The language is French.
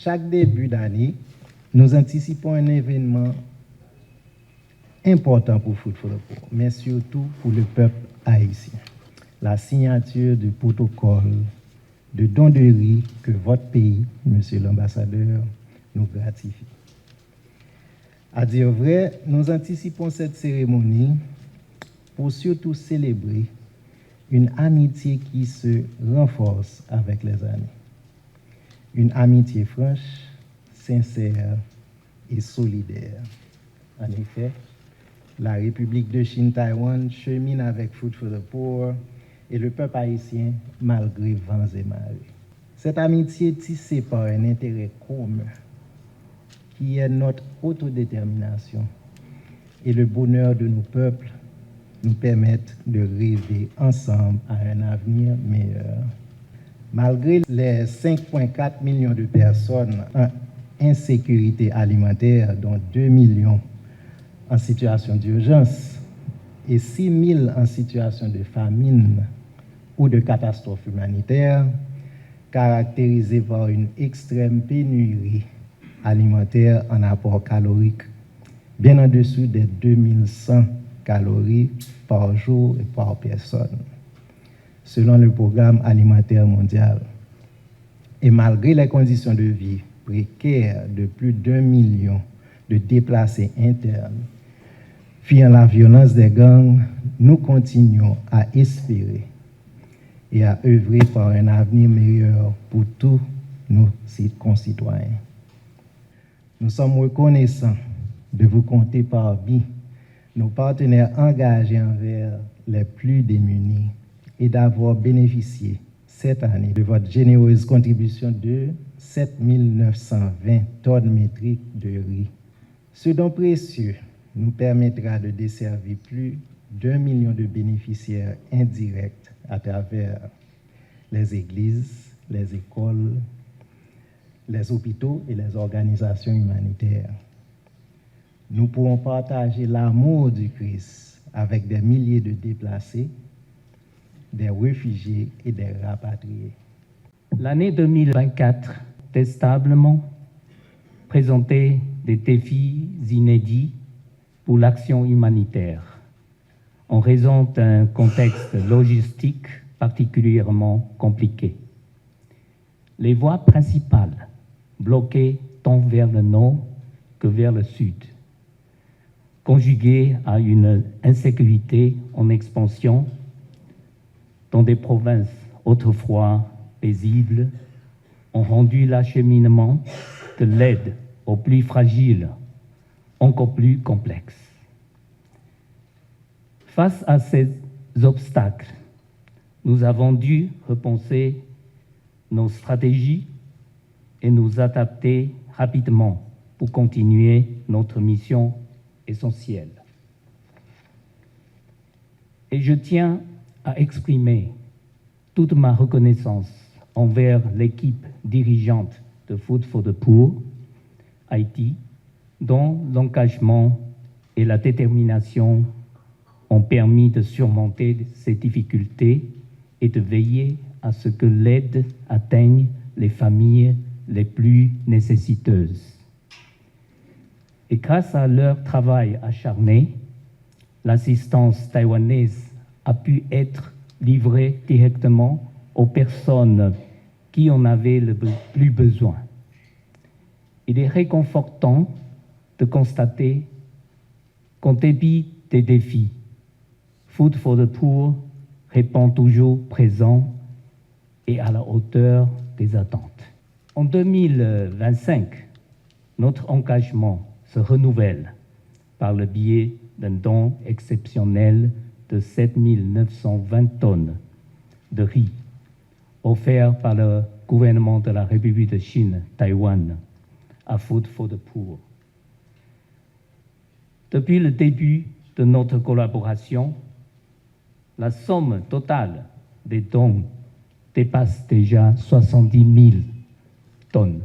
Chaque début d'année, nous anticipons un événement important pour Food for the Poor, mais surtout pour le peuple haïtien. La signature du protocole de don de riz que votre pays, monsieur l'ambassadeur, nous gratifie. À dire vrai, nous anticipons cette cérémonie pour surtout célébrer une amitié qui se renforce avec les années. Une amitié franche, sincère et solidaire. En effet, la République de Chine-Taïwan chemine avec Food for the Poor et le peuple haïtien malgré vents et marées. Cette amitié tissée par un intérêt commun qui est notre autodétermination et le bonheur de nos peuples nous permettent de rêver ensemble à un avenir meilleur. Malgré les 5,4 millions de personnes en insécurité alimentaire, dont 2 millions en situation d'urgence et 6 000 en situation de famine ou de catastrophe humanitaire, caractérisée par une extrême pénurie alimentaire en apport calorique, bien en dessous des 2100 calories par jour et par personne, selon le Programme alimentaire mondial. Et malgré les conditions de vie précaires de plus d'1 million de déplacés internes, fuyant la violence des gangs, nous continuons à espérer et à œuvrer pour un avenir meilleur pour tous nos concitoyens. Nous sommes reconnaissants de vous compter parmi nos partenaires engagés envers les plus démunis et d'avoir bénéficié cette année de votre généreuse contribution de 7 920 tonnes métriques de riz. Ce don précieux nous permettra de desservir plus d'1 million de bénéficiaires indirects à travers les églises, les écoles, les hôpitaux et les organisations humanitaires. Nous pourrons partager l'amour du Christ avec des milliers de déplacés, des réfugiés et des rapatriés. L'année 2024 testablement présenté des défis inédits pour l'action humanitaire, en raison d'un contexte logistique particulièrement compliqué. Les voies principales bloquées tant vers le nord que vers le sud, conjuguées à une insécurité en expansion dans des provinces autrefois paisibles, ont rendu l'acheminement de l'aide aux plus fragiles encore plus complexe. Face à ces obstacles, nous avons dû repenser nos stratégies et nous adapter rapidement pour continuer notre mission essentielle. Et je tiens à exprimer toute ma reconnaissance envers l'équipe dirigeante de Food for the Poor Haïti, dont l'engagement et la détermination ont permis de surmonter ces difficultés et de veiller à ce que l'aide atteigne les familles les plus nécessiteuses. Et grâce à leur travail acharné, l'assistance taïwanaise a pu être livrée directement aux personnes qui en avaient le plus besoin. Il est réconfortant de constater qu'en dépit des défis, Food for the Poor répond toujours présent et à la hauteur des attentes. En 2025, notre engagement se renouvelle par le biais d'un don exceptionnel de 7 920 tonnes de riz offert par le gouvernement de la République de Chine, Taïwan, à Food for the Poor. Depuis le début de notre collaboration, la somme totale des dons dépasse déjà 70 000 tonnes.